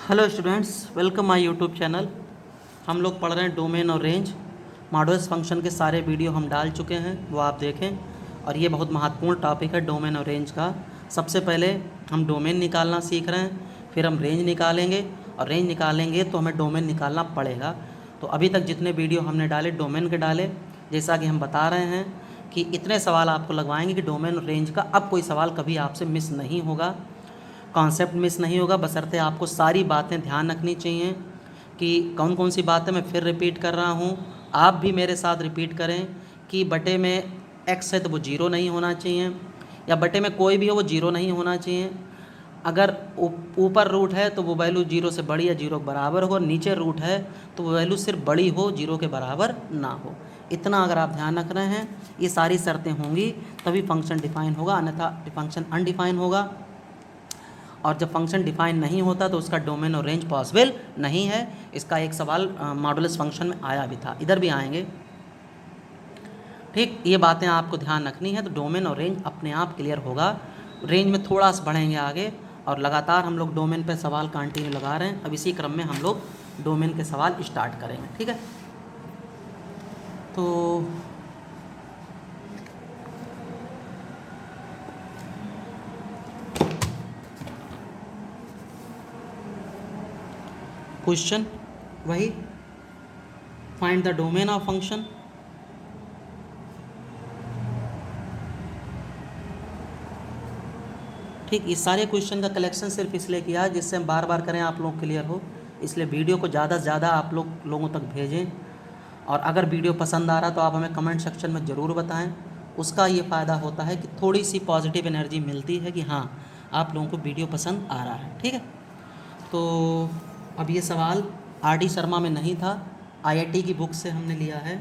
Hello students, welcome my YouTube channel. हम लोग पढ़ रहे हैं डोमेन और रेंज। मॉडुलस फंक्शन के सारे वीडियो हम डाल चुके हैं, वो आप देखें। और ये बहुत महत्वपूर्ण टॉपिक है डोमेन और रेंज का। सबसे पहले हम डोमेन निकालना सीख रहे हैं, फिर हम रेंज निकालेंगे, और रेंज निकालेंगे तो हमें डोमेन निकालना पड़ेगा। तो अभी तक जितने वीडियो हमने डाले डोमेन के डाले, जैसा कि हम बता रहे हैं कि इतने सवाल आपको लगवाएंगे कि डोमेन और रेंज का अब कोई सवाल कभी आपसे मिस नहीं होगा, कॉन्सेप्ट मिस नहीं होगा। बशर्ते आपको सारी बातें ध्यान रखनी चाहिए कि कौन कौन सी बातें मैं फिर रिपीट कर रहा हूँ। आप भी मेरे साथ रिपीट करें कि बटे में एक्स है तो वो जीरो नहीं होना चाहिए, या बटे में कोई भी हो वो जीरो नहीं होना चाहिए। अगर ऊपर रूट है तो वो वैल्यू जीरो से बड़ी या जीरो के बराबर हो, नीचे रूट है तो वो वैल्यू सिर्फ बड़ी हो, जीरो के बराबर ना हो। इतना अगर आप ध्यान रख रहे हैं, ये सारी शर्तें होंगी तभी फंक्शन डिफाइन होगा, अन्यथा फंक्शन अनडिफाइन होगा। और जब फंक्शन डिफाइन नहीं होता तो उसका डोमेन और रेंज पॉसिबल नहीं है। इसका एक सवाल मॉडुलस फंक्शन में आया भी था, इधर भी आएंगे। ठीक, ये बातें आपको ध्यान रखनी है, तो डोमेन और रेंज अपने आप क्लियर होगा। रेंज में थोड़ा सा बढ़ेंगे आगे, और लगातार हम लोग डोमेन पे सवाल कंटिन्यू लगा रहे हैं। अब इसी क्रम में हम लोग डोमेन के सवाल स्टार्ट करेंगे, ठीक है। तो क्वेश्चन वही, find the domain of function. ठीक, इस सारे क्वेश्चन का कलेक्शन सिर्फ इसलिए किया है जिससे हम बार बार करें, आप लोग क्लियर हो। इसलिए वीडियो को ज़्यादा से ज़्यादा आप लोगों तक भेजें। और अगर वीडियो पसंद आ रहा तो आप हमें कमेंट सेक्शन में ज़रूर बताएं। उसका ये फ़ायदा होता है कि थोड़ी सी पॉजिटिव एनर्जी मिलती है कि हाँ, आप लोगों को वीडियो पसंद आ रहा है, ठीक है। तो अब ये सवाल RD शर्मा में नहीं था, IIT की बुक से हमने लिया है।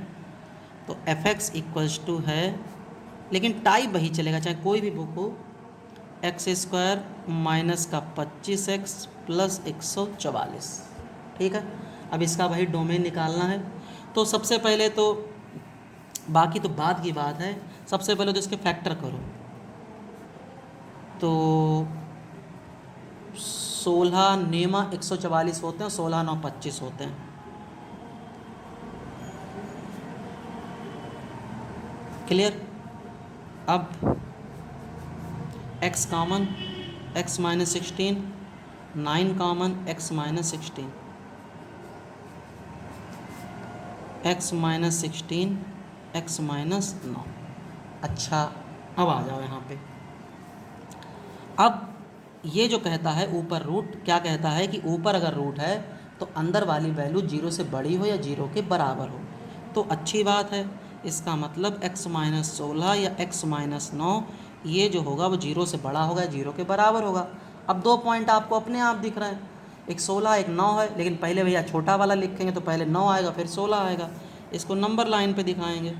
तो fx इक्वल्स टू है, लेकिन टाइप वही चलेगा चाहे कोई भी बुक हो, एक्स स्क्वायर माइनस का 25x प्लस 144, ठीक है। अब इसका वही डोमेन निकालना है। तो सबसे पहले तो, बाकी तो बाद की बात है, सबसे पहले तो इसके फैक्टर करो। तो 16 नेमा 144 होते हैं, 16 9 25 होते हैं। क्लियर। अब x common, x minus 16, 9 common, x minus 16, x minus 16, x minus 9। अच्छा, अब आ जाओ यहाँ पे। अब ये जो कहता है ऊपर रूट, क्या कहता है कि ऊपर अगर रूट है तो अंदर वाली वैल्यू जीरो से बड़ी हो या जीरो के बराबर हो। तो अच्छी बात है, इसका मतलब x माइनस 16 या x माइनस 9, ये जो होगा वो जीरो से बड़ा होगा, जीरो के बराबर होगा। अब दो पॉइंट आपको अपने आप दिख रहे हैं, एक 16 एक 9 है, लेकिन पहले भैया छोटा वाला लिखेंगे तो पहले 9 आएगा फिर 16 आएगा। इसको नंबर लाइन पे दिखाएंगे।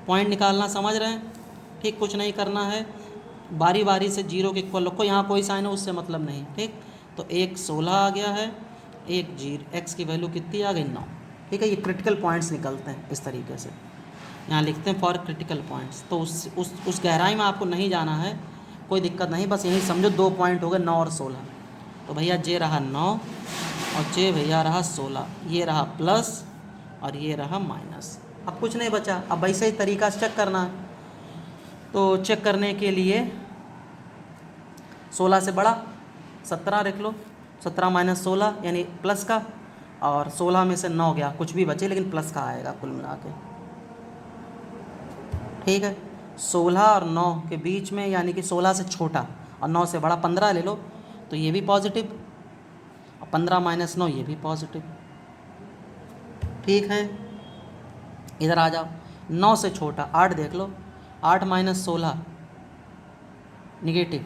पॉइंट निकालना समझ रहे हैं? ठीक, कुछ नहीं करना है, बारी बारी से जीरो के इक्वल रखो, यहाँ कोई साइन है उससे मतलब नहीं, ठीक। तो एक 16 आ गया है, एक जीरो, एक्स की वैल्यू कितनी आ गई 9, ठीक है। ये क्रिटिकल पॉइंट्स निकलते हैं इस तरीके से, यहाँ लिखते हैं फॉर क्रिटिकल पॉइंट्स। तो उस गहराई में आपको नहीं जाना है, कोई दिक्कत नहीं, बस यही समझो दो पॉइंट हो गए 9 और 16। तो भैया जे रहा 9 और जे भैया रहा 16, ये रहा प्लस और ये रहा माइनस। अब कुछ नहीं बचा, अब वैसे ही तरीका से चेक करना है। तो चेक करने के लिए 16 से बड़ा 17 रख लो, 17 माइनस 16 यानी प्लस का, और 16 में से 9 गया, कुछ भी बचे लेकिन प्लस का आएगा कुल मिला के, ठीक है। 16 और 9 के बीच में यानी कि 16 से छोटा और 9 से बड़ा 15 ले लो, तो ये भी पॉजिटिव, और 15 माइनस 9 ये भी पॉजिटिव, ठीक है। इधर आ जाओ, 9 से छोटा 8 देख लो, 8 माइनस 16 निगेटिव,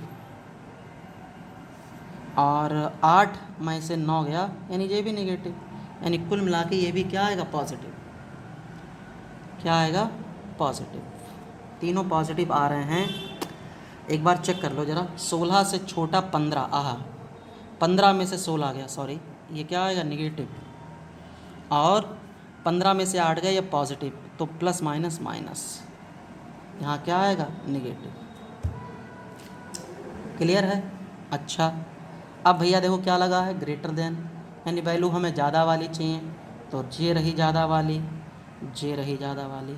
और 8 में से 9 गया यानी ये भी निगेटिव, यानी कुल मिला के ये भी क्या आएगा पॉजिटिव, क्या आएगा पॉजिटिव। तीनों पॉजिटिव आ रहे हैं। एक बार चेक कर लो ज़रा, 16 से छोटा 15, 15 में से 16 गया, सॉरी ये क्या आएगा निगेटिव, और 15 में से 8 गया ये पॉजिटिव, तो प्लस माइनस माइनस, यहाँ क्या आएगा निगेटिव। क्लियर है? अच्छा, अब भैया देखो क्या लगा है, ग्रेटर देन, यानी वैल्यू हमें ज़्यादा वाली चाहिए, तो जे रही ज़्यादा वाली, जे रही ज़्यादा वाली,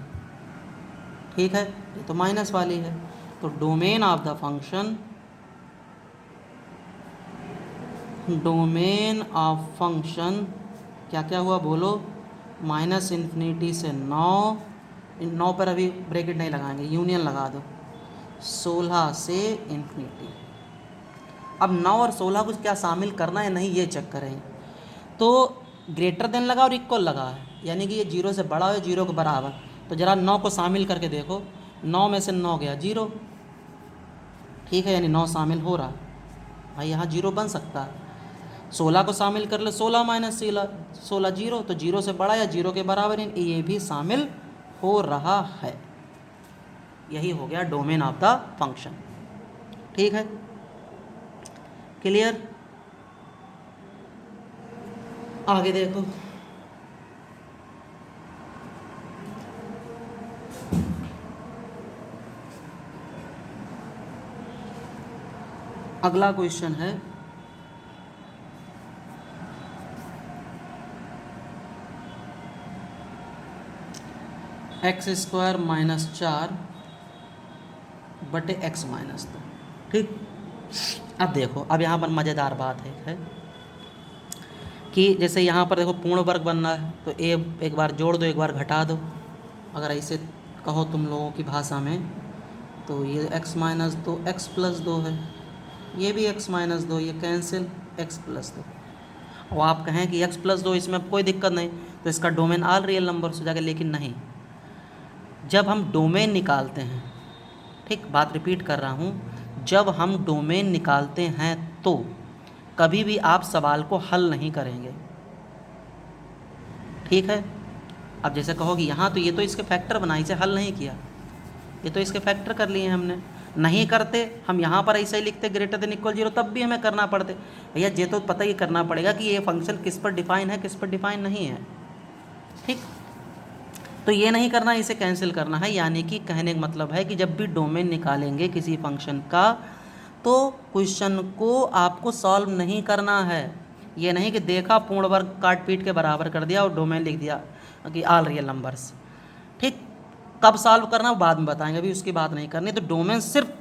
ठीक है। ये तो माइनस वाली है, तो domain of the function, domain of function क्या क्या हुआ बोलो, माइनस इन्फिनिटी से 9, इन 9 पर अभी ब्रैकेट नहीं लगाएंगे, यूनियन लगा दो, 16 से इन्फिनिटी। अब 9 और 16 को क्या शामिल करना है नहीं ये चेक करें। तो ग्रेटर देन लगा और इक्वल लगा है, यानी कि ये 0 से बड़ा है, 0 के बराबर। तो ज़रा 9 को शामिल करके देखो, 9 में से 9 गया 0, ठीक है, यानी 9 शामिल हो रहा है भाई, यहाँ 0 बन सकता है। 16 को शामिल कर ले, 16 माइनस 16 0, तो 0 से बड़ा या 0 के बराबर, ये भी शामिल हो रहा है। यही हो गया डोमेन ऑफ द फंक्शन, ठीक है, क्लियर। आगे देखो, अगला क्वेश्चन है x² माइनस 4 बटे x माइनस 2, ठीक। अब देखो, अब यहाँ पर मज़ेदार बात है कि जैसे यहाँ पर देखो पूर्ण वर्ग बनना है, तो एक बार जोड़ दो, एक बार घटा दो, अगर ऐसे कहो तुम लोगों की भाषा में, तो ये x माइनस 2 x प्लस 2 है, ये भी x माइनस 2, ये कैंसिल, x प्लस 2। और आप कहें कि x प्लस 2 इसमें कोई दिक्कत नहीं, तो इसका डोमेन ऑल रियल नंबर्स हो जाएगा, लेकिन नहीं, जब हम डोमेन निकालते हैं, ठीक, बात रिपीट कर रहा हूँ, जब हम डोमेन निकालते हैं तो कभी भी आप सवाल को हल नहीं करेंगे, ठीक है। अब जैसे कहोगे यहाँ तो ये तो इसके फैक्टर बना, इसे हल नहीं किया, ये तो इसके फैक्टर कर लिए हमने, नहीं करते हम यहाँ पर ऐसे ही लिखते ग्रेटर देन इक्वल 0, तब भी हमें करना पड़ते भैया, ये तो पता ही करना पड़ेगा कि ये फंक्शन किस पर डिफाइन है, किस पर डिफाइन नहीं है, ठीक। तो ये नहीं करना, इसे कैंसिल करना है, यानी कि कहने का मतलब है कि जब भी डोमेन निकालेंगे किसी फंक्शन का, तो क्वेश्चन को आपको सॉल्व नहीं करना है। ये नहीं कि देखा पूर्ण वर्ग काट पीट के बराबर कर दिया और डोमेन लिख दिया कि ऑल रियल नंबर्स, ठीक। कब सॉल्व करना बाद में बताएंगे, अभी उसकी बात नहीं करनी। तो डोमेन सिर्फ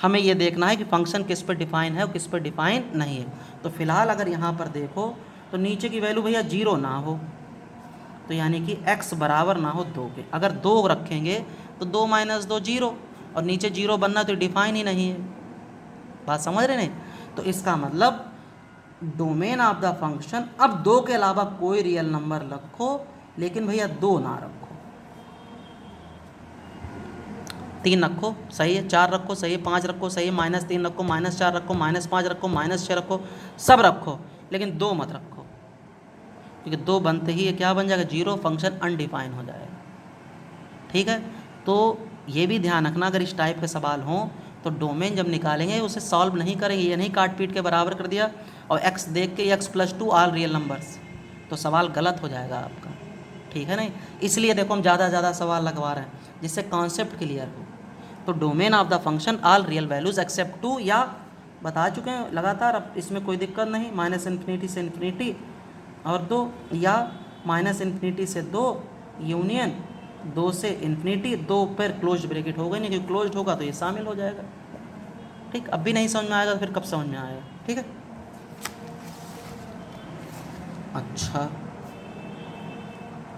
हमें ये देखना है कि फंक्शन किस पर डिफाइन है और किस पर डिफाइन नहीं है। तो फिलहाल अगर यहाँ पर देखो तो नीचे की वैल्यू भैया 0 ना हो, तो यानी कि x बराबर ना हो 2 के, अगर 2 रखेंगे तो 2 माइनस 2 0, और नीचे 0 बनना तो डिफाइन ही नहीं है, बात समझ रहे नहीं। तो इसका मतलब डोमेन ऑफ द फंक्शन, अब 2 के अलावा कोई रियल नंबर रखो, लेकिन भैया 2 ना रखो, 3 रखो सही है, 4 रखो सही है, 5 रखो सही है, -3 रखो, -4 रखो, -5 रखो, -6 रखो, सब रखो, लेकिन 2 मत रखो, क्योंकि 2 बनते ही ये क्या बन जाएगा 0, फंक्शन अनडिफाइन हो जाएगा, ठीक है। तो ये भी ध्यान रखना, अगर इस टाइप के सवाल हों तो डोमेन जब निकालेंगे उसे सॉल्व नहीं करेंगे, ये नहीं काट पीट के बराबर कर दिया और x देख के x plus 2 all real numbers, तो सवाल गलत हो जाएगा आपका, ठीक है नहीं। इसलिए देखो हम ज़्यादा सवाल लगवा रहे हैं जिससे कॉन्सेप्ट क्लियर हो। तो domain of the function all real values except 2, या बता चुके हैं लगातार, अब इसमें कोई दिक्कत नहीं, -इन्फिनिटी से इन्फिनिटी और 2, या -इन्फिनिटी से 2 यूनियन 2 से इन्फिनिटी, 2 पर क्लोज ब्रैकेट होगा नहीं, क्योंकि क्लोज होगा तो ये शामिल हो जाएगा, ठीक। अब भी नहीं समझ में आएगा तो फिर कब समझ में आएगा, ठीक है। अच्छा,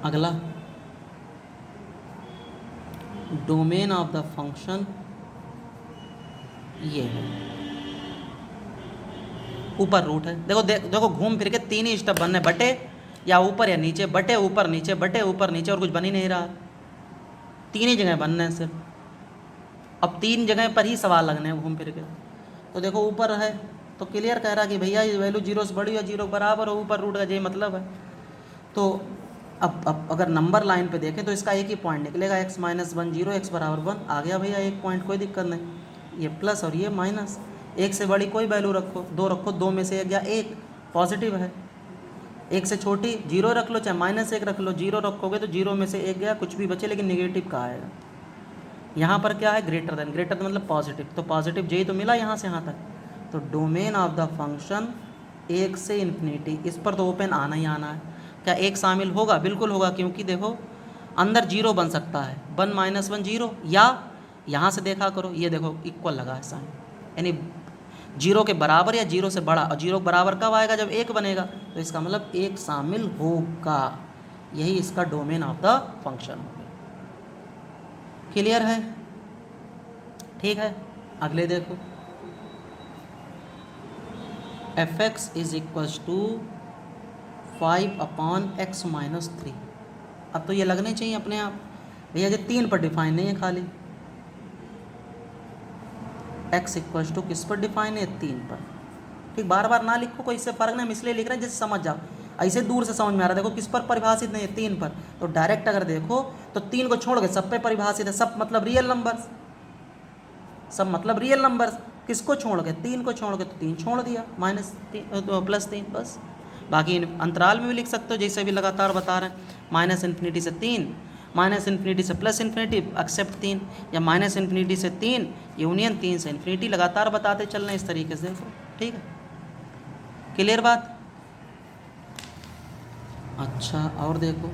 अगला डोमेन ऑफ द फंक्शन ये है, ऊपर रूट है, देखो घूम फिर के 3 ही स्टेप बनने, बटे या ऊपर या नीचे, बटे ऊपर नीचे, बटे ऊपर नीचे, और कुछ बन ही नहीं रहा, 3 ही जगह बनने हैं सिर्फ। अब 3 जगह पर ही सवाल लगने हैं घूम फिर के। तो देखो ऊपर है तो क्लियर कह रहा कि भैया ये वैल्यू 0 से बड़ी है, 0 बराबर हो, ऊपर रूट का ये मतलब है। तो अब अगर नंबर लाइन पे देखें तो इसका एक ही पॉइंट निकलेगा, x माइनस 1 0, x बराबर 1 आ गया भैया, एक पॉइंट, कोई दिक्कत नहीं। ये प्लस और ये माइनस, एक से बड़ी कोई वैल्यू रखो, 2 रखो, 2 में से एक या एक पॉजिटिव है, एक से छोटी 0 रख लो, चाहे -1 रख लो, 0 रखोगे तो 0 में से एक गया, कुछ भी बचे, लेकिन निगेटिव का आएगा। यहाँ पर क्या है ग्रेटर देन मतलब पॉजिटिव, तो पॉजिटिव जे तो मिला यहाँ से यहाँ तक, तो डोमेन ऑफ द फंक्शन 1 से इन्फिनिटी, इस पर तो ओपन आना ही आना है। क्या 1 शामिल होगा? बिल्कुल होगा, क्योंकि देखो अंदर 0 बन सकता है, 1 - 1 0, या यहाँ से देखा करो, ये देखो इक्वल लगा है साइन, यानी 0 के बराबर या 0 से बड़ा। और 0 के बराबर कब आएगा? जब 1 बनेगा, तो इसका मतलब 1 शामिल होगा। यही इसका डोमेन ऑफ द फंक्शन हो गया। क्लियर है? ठीक है, अगले देखो, fx is equals to 5/x - 3। अब तो ये लगने चाहिए अपने आप भैया, ये 3 पर डिफाइन नहीं है, खाली x इक्वल्स टू किस पर डिफाइन है? 3 पर। ठीक, बार बार ना लिखो, कोई इससे फ़र्क नहीं, हम इसलिए लिख रहे हैं जिससे समझ जाओ। ऐसे दूर से समझ में आ रहा है, देखो किस पर परिभाषित नहीं है? 3 पर। तो डायरेक्ट अगर देखो तो 3 को छोड़ के सब पे परिभाषित है, सब मतलब रियल नंबर्स, सब मतलब रियल नंबर्स। किसको छोड़ के? 3 को छोड़ के, तो 3 छोड़ दिया, -3 तो +3 बस। बाकी अंतराल में भी लिख सकते हो, जैसे भी लगातार बता रहे हैं, -∞ से 3, -∞ से +∞, एक्सेप्ट 3, या -∞ से 3 यूनियन 3 से इन्फिनिटी, लगातार बताते चलना इस तरीके से। देखो, ठीक है, क्लियर बात? अच्छा, और देखो,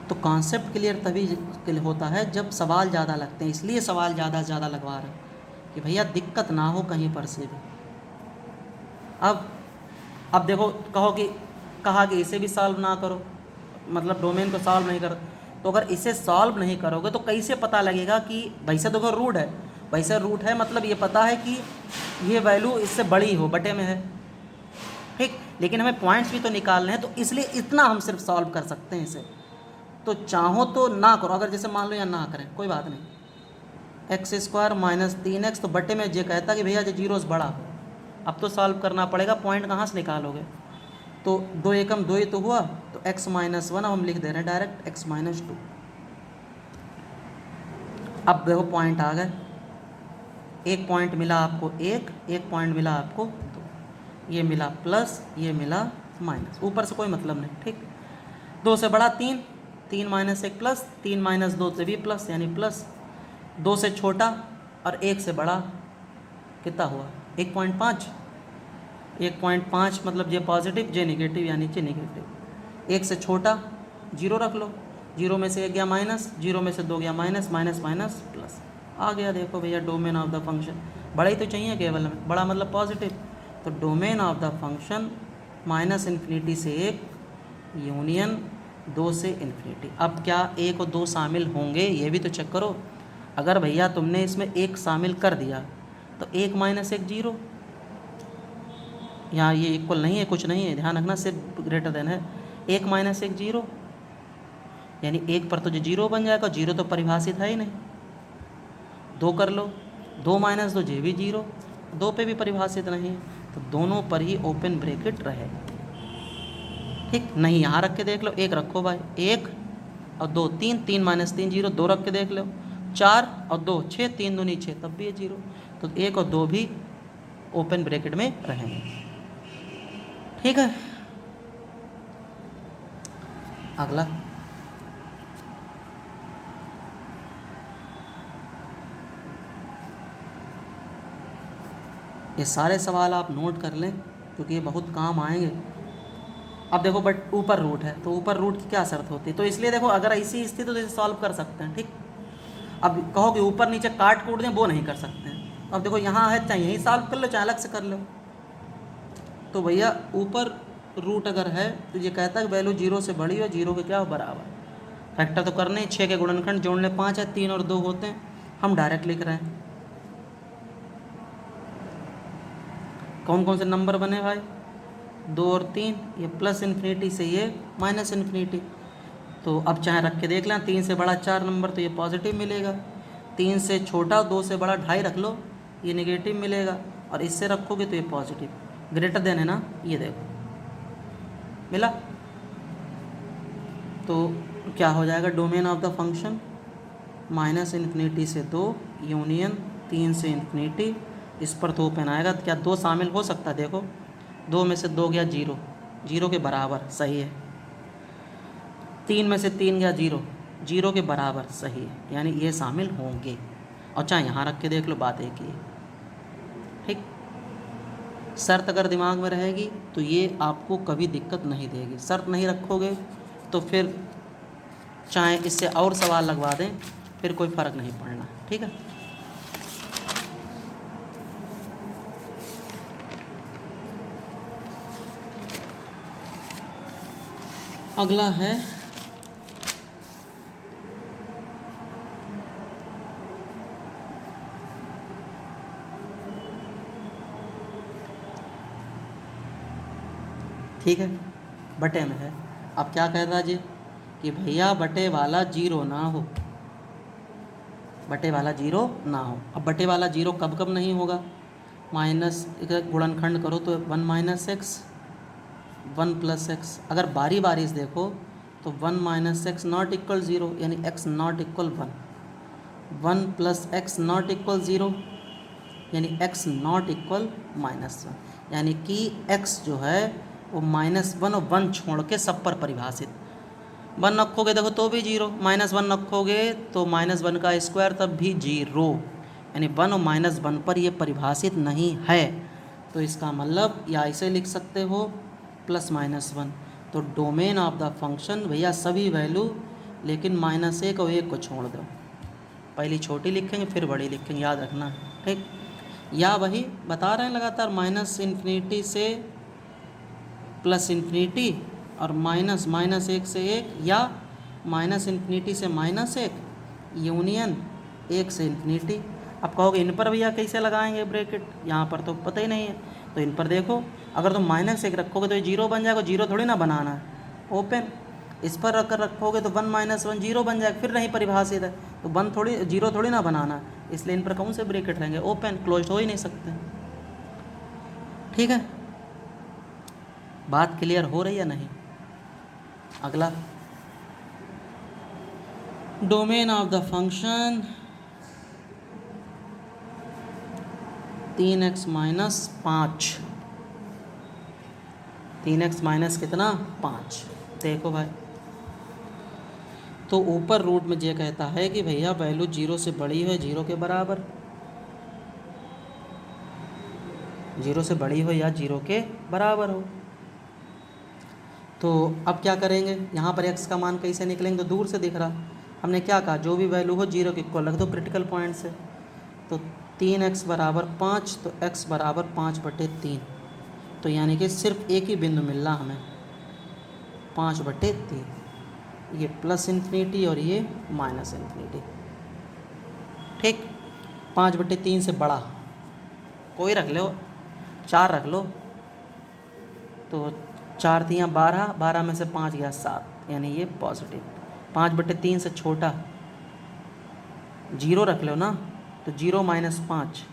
तो कॉन्सेप्ट क्लियर तभी होता है जब सवाल ज़्यादा लगते हैं, इसलिए सवाल ज़्यादा से ज़्यादा लगवा रहे हैं कि भैया दिक्कत ना हो कहीं पर से भी। अब देखो, कहा कि इसे भी सॉल्व ना करो, मतलब डोमेन को सॉल्व नहीं करो, तो अगर इसे सॉल्व नहीं करोगे तो कैसे पता लगेगा कि वैसे देखो रूट है, वैसे रूट है मतलब ये पता है कि ये वैल्यू इससे बड़ी हो, बटे में है, ठीक, लेकिन हमें पॉइंट्स भी तो निकालने हैं, तो इसलिए इतना हम सिर्फ सॉल्व कर सकते हैं इसे। तो चाहो तो ना करो, अगर जैसे मान लो या ना करें कोई बात नहीं, x² - 3x, तो बटे में ये कहता कि भैया जो 0 से बड़ा। अब तो सॉल्व करना पड़ेगा, पॉइंट कहाँ से निकालोगे? तो 2 एकम 2 ही तो हुआ, तो x - 1 अब हम लिख दे रहे हैं डायरेक्ट x - 2। अब देखो पॉइंट आ गए, एक पॉइंट मिला आपको, एक पॉइंट मिला आपको 2, ये मिला प्लस, ये मिला माइनस, ऊपर से कोई मतलब नहीं, ठीक। 2 से बड़ा 3, 3 - 1 प्लस, 3 - 2 से भी प्लस, यानी प्लस। 2 से छोटा और 1 से बड़ा कितना हुआ? 1.5, 1.5 मतलब ये पॉजिटिव, ये नेगेटिव, यानी ये नेगेटिव। 1 से छोटा 0 रख लो, 0 में से 1 गया माइनस, 0 में से 2 गया माइनस, माइनस माइनस प्लस आ गया। देखो भैया डोमेन ऑफ द फंक्शन, बड़ा ही तो चाहिए केवल में, बड़ा मतलब पॉजिटिव। तो डोमेन ऑफ द फंक्शन -∞ से 1 यूनियन 2 से इन्फिनिटी। अब क्या 1 और 2 शामिल होंगे? ये भी तो चेक करो। अगर भैया तुमने इसमें 1 शामिल कर दिया तो 1 - 1 0, यहाँ ये इक्वल नहीं है, कुछ नहीं है, ध्यान रखना, सिर्फ ग्रेटर देन है। 1 - 1 0, यानी 1 पर तो जो 0 बन जाएगा, 0 तो परिभाषित है ही नहीं। 2 कर लो, 2 - 2 ये भी 0, 2 पे भी परिभाषित नहीं है, तो दोनों पर ही ओपन ब्रैकेट रहे, ठीक। नहीं यहाँ रख के देख लो, 1 रखो भाई, 1 और 2 3, 3 - 3 0, 2 रख के देख लो, 4 और 2 6, 3 दूनी 6, तब भी ये 0, तो 1 और 2 भी ओपन ब्रैकेट में रहेंगे, ठीक है। अगला, ये सारे सवाल आप नोट कर लें क्योंकि ये बहुत काम आएंगे। अब देखो बट ऊपर रूट है, तो ऊपर रूट की क्या शर्त होती है? तो इसलिए देखो अगर ऐसी स्थिति तो इसे सॉल्व कर सकते हैं, ठीक। अब कहो कि ऊपर नीचे काट कूट दें, वो नहीं कर सकते हैं। अब देखो यहाँ है, चाहे यहीं सॉल्व कर लो चाहे अलग से कर लो। तो भैया ऊपर रूट अगर है तो ये कहता है कि वैल्यू 0 से बड़ी हो, 0 के क्या हो? बराबर। फैक्टर तो करने ही, 6 के गुणनखंड जोड़ने 5 है, 3 और 2 होते हैं, हम डायरेक्ट लिख रहे हैं। कौन कौन से नंबर बने भाई? 2 और 3, ये +∞ से ये -∞। तो अब चाहे रख के देख लें, 3 से बड़ा 4 नंबर तो ये पॉजिटिव मिलेगा, 3 से छोटा 2 से बड़ा 2.5 रख लो, ये नेगेटिव मिलेगा, और इससे रखोगे तो ये पॉजिटिव। ग्रेटर देन है ना, ये देखो मिला। तो क्या हो जाएगा? डोमेन ऑफ द फंक्शन -∞ से 2 यूनियन 3 से इन्फिनिटी, इस पर तो ओपन आएगा। क्या 2 शामिल हो सकता है? देखो 2 में से 2 गया 0, 0 के बराबर, सही है। 3 में से 3 गया 0, जीरो के बराबर सही है, यानी ये शामिल होंगे। और चाहे यहाँ रख के देख लो, बात एक ही है। ठीक, शर्त अगर दिमाग में रहेगी तो ये आपको कभी दिक्कत नहीं देगी। शर्त नहीं रखोगे तो फिर चाहे इससे और सवाल लगवा दें, फिर कोई फ़र्क नहीं पड़ना। ठीक है, अगला है ठीक है, बटे में है। अब क्या कह रहा जी कि भैया बटे वाला जीरो ना हो, बटे वाला जीरो ना हो। अब बटे वाला जीरो कब कब नहीं होगा? माइनस गुणनखंड करो तो 1 माइनस एक्स 1 प्लस एक्स। अगर बारी बारी से देखो तो 1 minus x not equal zero, यानी x not equal 1। 1 plus x not equal zero, यानी एक्स नॉट इक्वल -1, यानी कि एक्स जो है वो -1 और 1 छोड़ के सब पर परिभाषित। 1 रखोगे देखो तो भी जीरो, -1 रखोगे तो -1 का स्क्वायर तब भी जीरो, यानी 1 और -1 पर ये परिभाषित नहीं है। तो इसका मतलब या ऐसे लिख सकते हो +-1। तो डोमेन ऑफ द फंक्शन भैया सभी वैल्यू, लेकिन -1 और 1 को छोड़ दो। पहली छोटी लिखेंगे फिर बड़ी लिखेंगे, याद रखना। ठीक, या वही बता रहे हैं लगातार, -∞ से +∞, और -1 से 1, या -∞ से -1 यूनियन 1 से ∞। अब कहोगे इन पर भैया कैसे लगाएंगे ब्रैकेट, यहाँ पर तो पता ही नहीं है। तो इन पर देखो, अगर तुम -1 रखोगे तो ये जीरो बन जाएगा, जीरो थोड़ी ना बनाना है, ओपन। इस पर रखकर रखोगे तो 1 - 1 जीरो बन जाएगा, फिर नहीं परिभाषित है तो 1 थोड़ी जीरो थोड़ी ना बनाना, इसलिए इन पर कौन से ब्रैकेट रहेंगे, ओपन, क्लोज हो ही नहीं सकते। ठीक है, बात क्लियर हो रही है नहीं? अगला, domain of the function 3x - 5, 3x minus कितना 5। देखो भाई, तो ऊपर रूट में ये कहता है कि भैया वैल्यू जीरो से बड़ी हो, जीरो के बराबर, जीरो से बड़ी हो या जीरो के बराबर हो। तो अब क्या करेंगे, यहाँ पर x का मान कैसे निकलेंगे, तो दूर से दिख रहा, हमने क्या कहा, जो भी वैल्यू हो जीरो के इक्वल रख दो क्रिटिकल पॉइंट से। तो 3x बराबर 5, तो x बराबर 5/3, तो यानी कि सिर्फ एक ही बिंदु मिल रहा हमें, 5/3, ये +∞ और ये -∞। ठीक, 5/3 से बड़ा कोई रख लो, 4 रख लो, तो 4 3 12, 12 में से 5 गया 7, यानी ये पॉजिटिव। 5/3 से छोटा 0 रख लो ना, तो 0 - 5।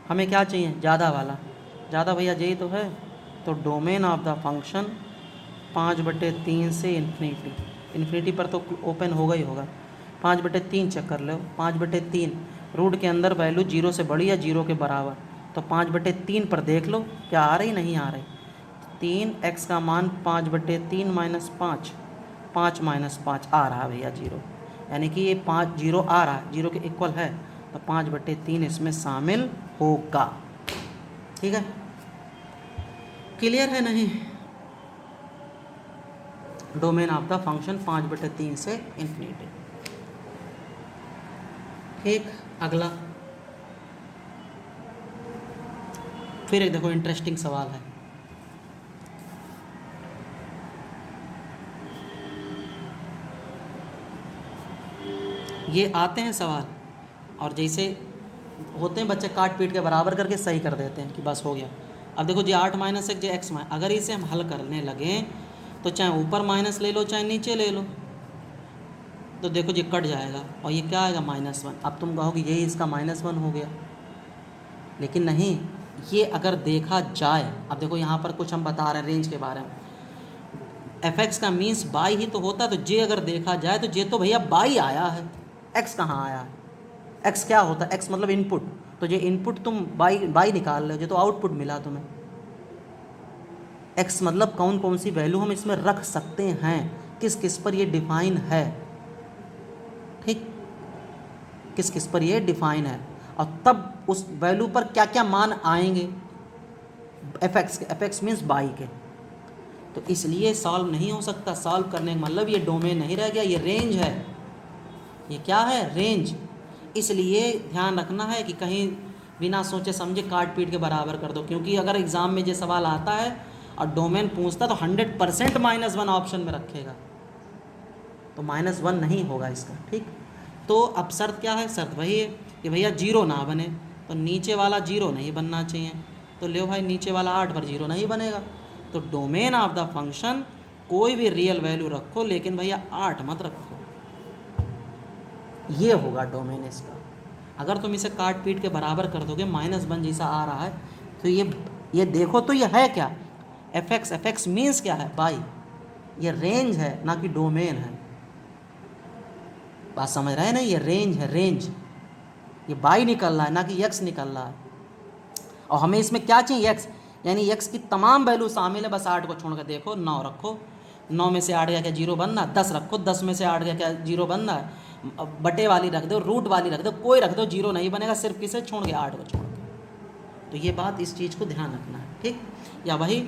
हमें क्या चाहिए, ज़्यादा वाला, ज़्यादा भैया यही तो है। तो डोमेन ऑफ द फंक्शन 5/3 से इन्फिनिटी पर तो ओपन होगा ही होगा। 5/3 चेक कर लो, 5/3 रूट के अंदर वैल्यू जीरो से बड़ी या जीरो के बराबर, तो 5/3 पर देख लो क्या आ रही नहीं आ रही। 3x का मान 5/3 - 5, 5 - 5 आ रहा भैया जीरो, यानी कि ये 5 जीरो आ रहा है, जीरो के इक्वल है, तो 5/3 इसमें शामिल होगा। ठीक है, क्लियर है नहीं? डोमेन ऑफ द फंक्शन 5/3 से इन्फिनिटी। ठीक, अगला फिर एक देखो इंटरेस्टिंग सवाल है। ये आते हैं सवाल और जैसे होते हैं बच्चे काट पीट के बराबर करके सही कर देते हैं कि बस हो गया। अब देखो जी 8 - 1 जो x, अगर इसे हम हल करने लगें तो चाहे ऊपर माइनस ले लो चाहे नीचे ले लो, तो देखो जी कट जाएगा और ये क्या आएगा -1। अब तुम कहोगे यही इसका -1 हो गया, लेकिन नहीं, ये अगर देखा जाए, अब देखो यहाँ पर कुछ हम बता रहे हैं रेंज के बारे में, fx का मीन्स बाई ही तो होता है, तो जे अगर देखा जाए तो जे तो भैया बाई आया है, x कहाँ आया है? x क्या होता है, x मतलब इनपुट, तो ये इनपुट तुम बाई निकाल रहे हो, जो तो आउटपुट मिला तुम्हें। x मतलब कौन कौन सी वैल्यू हम इसमें रख सकते हैं, किस किस पर ये डिफाइन है, किस किस पर ये डिफाइन है, और तब उस वैल्यू पर क्या क्या मान आएंगे एफ एक्स मीन्स बाई के। तो इसलिए सॉल्व नहीं हो सकता। सॉल्व करने का मतलब ये डोमेन नहीं रह गया, ये रेंज है। ये क्या है? रेंज। इसलिए ध्यान रखना है कि कहीं बिना सोचे समझे काट पीट के बराबर कर दो, क्योंकि अगर एग्ज़ाम में ये सवाल आता है और डोमेन पूछता तो 100% -1 ऑप्शन में रखेगा, तो -1 नहीं होगा इसका। ठीक, तो अब शर्त क्या है? शर्त वही है कि भैया जीरो ना बने, तो नीचे वाला जीरो नहीं बनना चाहिए। तो ले भाई नीचे वाला 8 पर जीरो नहीं बनेगा, तो डोमेन ऑफ द फंक्शन कोई भी रियल वैल्यू रखो, लेकिन भैया 8 मत रखो, ये होगा डोमेन इसका। अगर तुम इसे काट पीट के बराबर कर दोगे, -1 जैसा आ रहा है, तो ये देखो तो ये है क्या? एफ एक्स मीन्स क्या है? बाई। ये रेंज है ना कि डोमेन है। बात समझ रहे हैं ना? ये रेंज है, रेंज। ये बाई निकल रहा है ना कि एक्स निकल रहा है, और हमें इसमें क्या चाहिए? एक्स, यानी एक्स की तमाम वैल्यू शामिल है, बस 8 को छोड़ कर देखो। 9 रखो, 9 में से 8 गया क्या? जीरो बनना। 10 रखो, 10 में से 8 गया क्या? जीरो बनना है। बटे वाली रख दो, रूट वाली रख दो, कोई रख दो, जीरो नहीं बनेगा, सिर्फ किसे छोड़ के? 8 को छोड़ के। तो ये बात, इस चीज़ को ध्यान रखना है। ठीक, या वही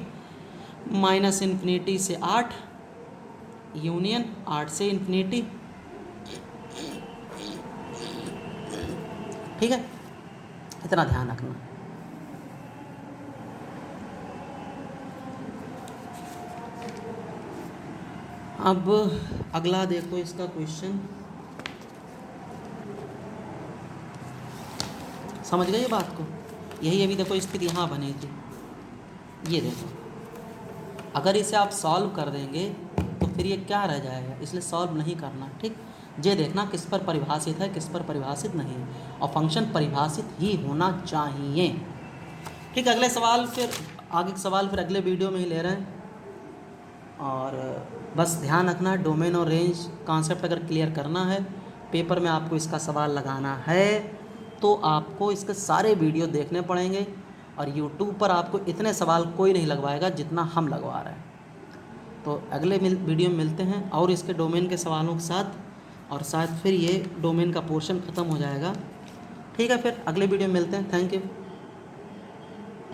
-∞ से 8 यूनियन 8 से इन्फिनिटी। ठीक है, इतना ध्यान रखना। अब अगला देखो इसका क्वेश्चन, समझ गए ये बात को? यही अभी देखो स्थिति यहाँ बनी थी। ये देखो, अगर इसे आप सॉल्व कर देंगे तो फिर ये क्या रह जाएगा, इसलिए सॉल्व नहीं करना। ठीक, ये देखना किस पर परिभाषित है, किस पर परिभाषित नहीं है, और फंक्शन परिभाषित ही होना चाहिए। ठीक, अगले सवाल फिर आगे के सवाल फिर अगले वीडियो में ही ले रहे हैं। और बस ध्यान रखना, डोमेन और रेंज कॉन्सेप्ट अगर क्लियर करना है, पेपर में आपको इसका सवाल लगाना है, तो आपको इसके सारे वीडियो देखने पड़ेंगे, और यूट्यूब पर आपको इतने सवाल कोई नहीं लगवाएगा जितना हम लगवा रहे हैं। तो अगले वीडियो में मिलते हैं और इसके डोमेन के सवालों के साथ, और शायद फिर ये डोमेन का पोर्शन ख़त्म हो जाएगा। ठीक है, फिर अगले वीडियो में मिलते हैं। Thank you.